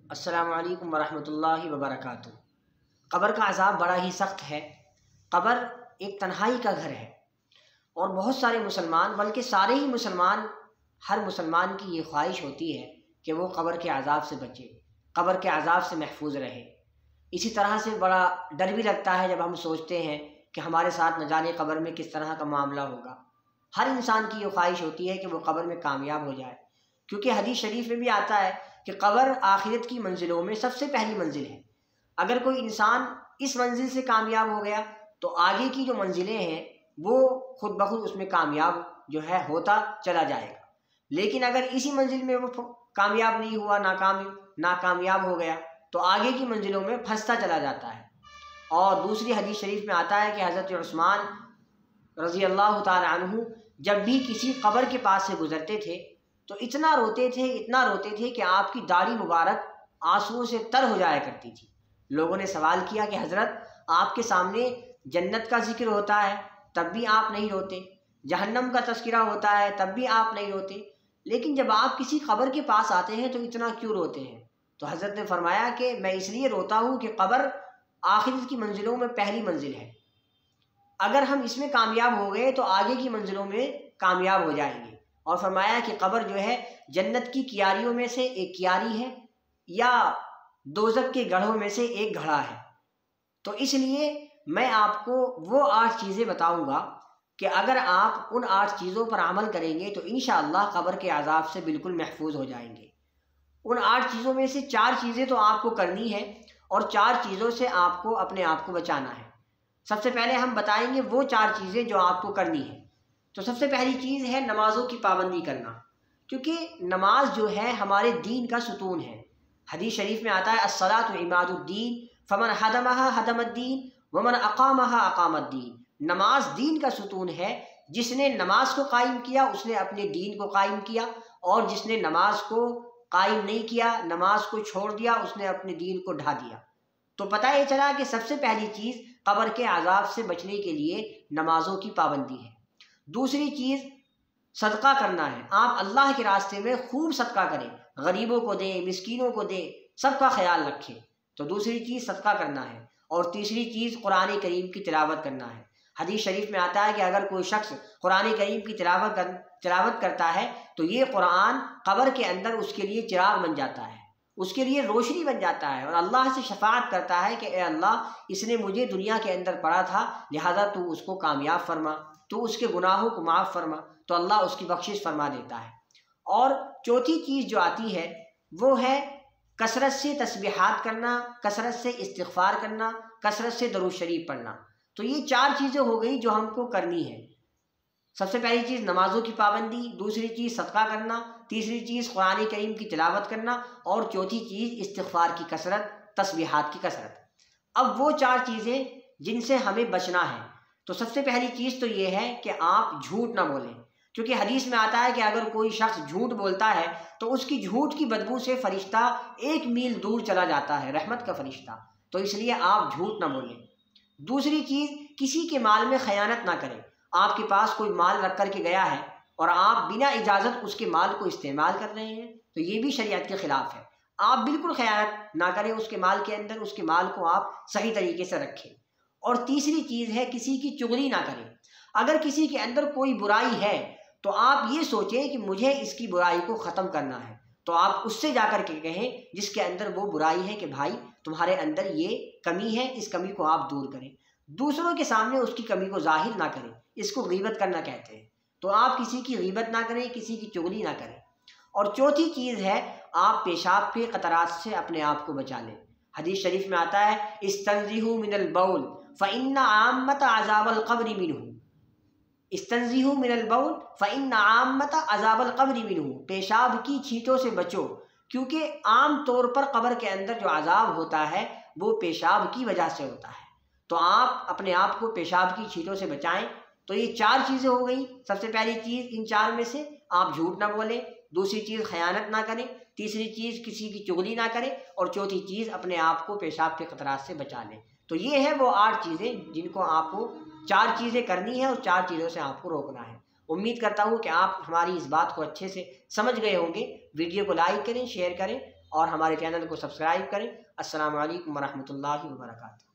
अस्सलामु अलैकुम वरहमतुल्लाहि वबरकातुहू। क़ब्र का अज़ाब बड़ा ही सख्त है। क़ब्र एक तन्हाई का घर है और बहुत सारे मुसलमान, बल्कि सारे ही मुसलमान, हर मुसलमान की ये ख्वाहिश होती है कि वो क़ब्र के अज़ाब से बचे, क़ब्र के अज़ाब से महफूज रहे। इसी तरह से बड़ा डर भी लगता है जब हम सोचते हैं कि हमारे साथ न जाने क़ब्र में किस तरह का मामला होगा। हर इंसान की ये ख्वाहिश होती है कि वो क़ब्र में कामयाब हो जाए, क्योंकि हदीस शरीफ में भी आता है कि क़ब्र आखिरत की मंजिलों में सबसे पहली मंजिल है। अगर कोई इंसान इस मंजिल से कामयाब हो गया तो आगे की जो मंजिलें हैं वो खुद ब खुद उसमें कामयाब जो है होता चला जाएगा। लेकिन अगर इसी मंजिल में वो कामयाब नहीं हुआ, नाकामयाब हो गया, तो आगे की मंजिलों में फंसता चला जाता है। और दूसरी हदीस शरीफ में आता है कि हज़रत उस्मान रज़ी अल्लाह ताला अन्हु जब भी किसी क़ब्र के पास से गुजरते थे तो इतना रोते थे कि आपकी दाढ़ी मुबारक आंसुओं से तर हो जाया करती थी। लोगों ने सवाल किया कि हज़रत, आपके सामने जन्नत का जिक्र होता है तब भी आप नहीं रोते, जहन्नम का तज़किरा होता है तब भी आप नहीं रोते, लेकिन जब आप किसी क़ब्र के पास आते हैं तो इतना क्यों रोते हैं? तो हज़रत ने फरमाया कि मैं इसलिए रोता हूँ कि क़ब्र आखिरत की मंजिलों में पहली मंजिल है। अगर हम इसमें कामयाब हो गए तो आगे की मंजिलों में कामयाब हो जाएंगे। और फरमाया कि क़ब्र जो है जन्नत की कियारियों में से एक कियारी है या दोज़ख के गढ़ों में से एक घड़ा है। तो इसलिए मैं आपको वो 8 चीज़ें बताऊंगा कि अगर आप उन 8 चीज़ों पर अमल करेंगे तो इंशाअल्लाह क़ब्र के अज़ाब से बिल्कुल महफूज हो जाएंगे। उन 8 चीज़ों में से 4 चीज़ें तो आपको करनी है और 4 चीज़ों से आपको अपने आप को बचाना है। सबसे पहले हम बताएंगे वो 4 चीज़ें जो आपको करनी है। तो सबसे पहली चीज़ है नमाज़ों की पाबंदी करना, क्योंकि नमाज जो है हमारे दीन का सुतून है। हदीस शरीफ में आता है अस्सलातु इमादुद्दीन फमन हदमहा हदमद्दीन वमन अक़ामहा अक़ामद्दीन। नमाज दीन का सुतून है। जिसने नमाज को कायम किया उसने अपने दीन को कायम किया, और जिसने नमाज को कायम नहीं किया, नमाज को छोड़ दिया, उसने अपने दीन को ढा दिया। तो पता ये चला कि सबसे पहली चीज़ क़ब्र के अज़ाब से बचने के लिए नमाजों की पाबंदी है। दूसरी चीज़ सदका करना है। आप अल्लाह के रास्ते में खूब सदका करें, गरीबों को दें, मिस्कीनों को दें, सबका ख्याल रखें। तो दूसरी चीज़ सदका करना है। और तीसरी चीज़ कुरान करीम की तिलावत करना है। हदीस शरीफ में आता है कि अगर कोई शख्स कुरान करीम की तिलावत करता है तो ये कुरान क़ब्र के अंदर उसके लिए चिराग बन जाता है, उसके लिए रोशनी बन जाता है, और अल्लाह से शफाअत करता है कि ए अल्लाह, इसने मुझे दुनिया के अंदर पढ़ा था, लिहाजा तू उसको कामयाब फरमा, तू उसके गुनाहों को माफ़ फरमा। तो अल्लाह उसकी बख्शिश फरमा देता है। और चौथी चीज़ जो आती है वो है कसरत से तस्बीहात करना, कसरत से इस्तिग़फ़ार करना, कसरत से दरूद शरीफ पढ़ना। तो ये 4 चीज़ें हो गई जो हमको करनी है। सबसे पहली चीज़ नमाजों की पाबंदी, दूसरी चीज़ सदका करना, तीसरी चीज़ कुरान करीम की तिलावत करना, और चौथी चीज़ इस्तिग़फ़ार की कसरत, तस्बीहात की कसरत। अब वो 4 चीज़ें जिनसे हमें बचना है, तो सबसे पहली चीज़ तो ये है कि आप झूठ ना बोलें, क्योंकि हदीस में आता है कि अगर कोई शख्स झूठ बोलता है तो उसकी झूठ की बदबू से फरिश्ता 1 मील दूर चला जाता है, रहमत का फरिश्ता। तो इसलिए आप झूठ ना बोलें। दूसरी चीज़, किसी के माल में खयानत ना करें। आपके पास कोई माल रख कर के गया है और आप बिना इजाज़त उसके माल को इस्तेमाल कर रहे हैं, तो ये भी शरीयत के ख़िलाफ़ है। आप बिल्कुल खयानत ना करें उसके माल के अंदर, उसके माल को आप सही तरीके से रखें। और तीसरी चीज़ है किसी की चुगली ना करें। अगर किसी के अंदर कोई बुराई है तो आप ये सोचें कि मुझे इसकी बुराई को ख़त्म करना है, तो आप उससे जाकर के कहें जिसके अंदर वो बुराई है कि भाई तुम्हारे अंदर ये कमी है, इस कमी को आप दूर करें। दूसरों के सामने उसकी कमी को जाहिर ना करें, इसको गीबत करना कहते हैं। तो आप किसी की गीबत ना करें, किसी की चुगली ना करें। और चौथी चीज़ है आप पेशाब के क़तरात से अपने आप को बचा लें। हदीस शरीफ में आता है इस्तंज़िहू मिनल बौल फ़इन्ना आम्मत अज़ाबल क़ब्रि मिन्हु। इस्तंज़िहू मिनल बौल फ़इन्ना आम्मत अज़ाबल क़ब्रि मिन्हु। पेशाब की छींटों से बचो, क्योंकि आम तौर पर क़ब्र के अंदर जो अज़ाब होता है वो पेशाब की वजह से होता है। तो आप अपने आप को पेशाब की छींटों से बचाएं। तो ये 4 चीज़ें हो गई। सबसे पहली चीज़ इन 4 में से आप झूठ ना बोलें, दूसरी चीज़ खयानत ना करें, तीसरी चीज़ किसी की चुगली ना करें, और चौथी चीज़ अपने आप को पेशाब के ख़तरात से बचा लें। तो ये है वो 8 चीज़ें जिनको आपको 4 चीज़ें करनी है और 4 चीज़ों से आपको रोकना है। उम्मीद करता हूँ कि आप हमारी इस बात को अच्छे से समझ गए होंगे। वीडियो को लाइक करें, शेयर करें और हमारे चैनल को सब्सक्राइब करें। अस्सलामु अलैकुम वरहमतुल्लाहि वबरकातुहू।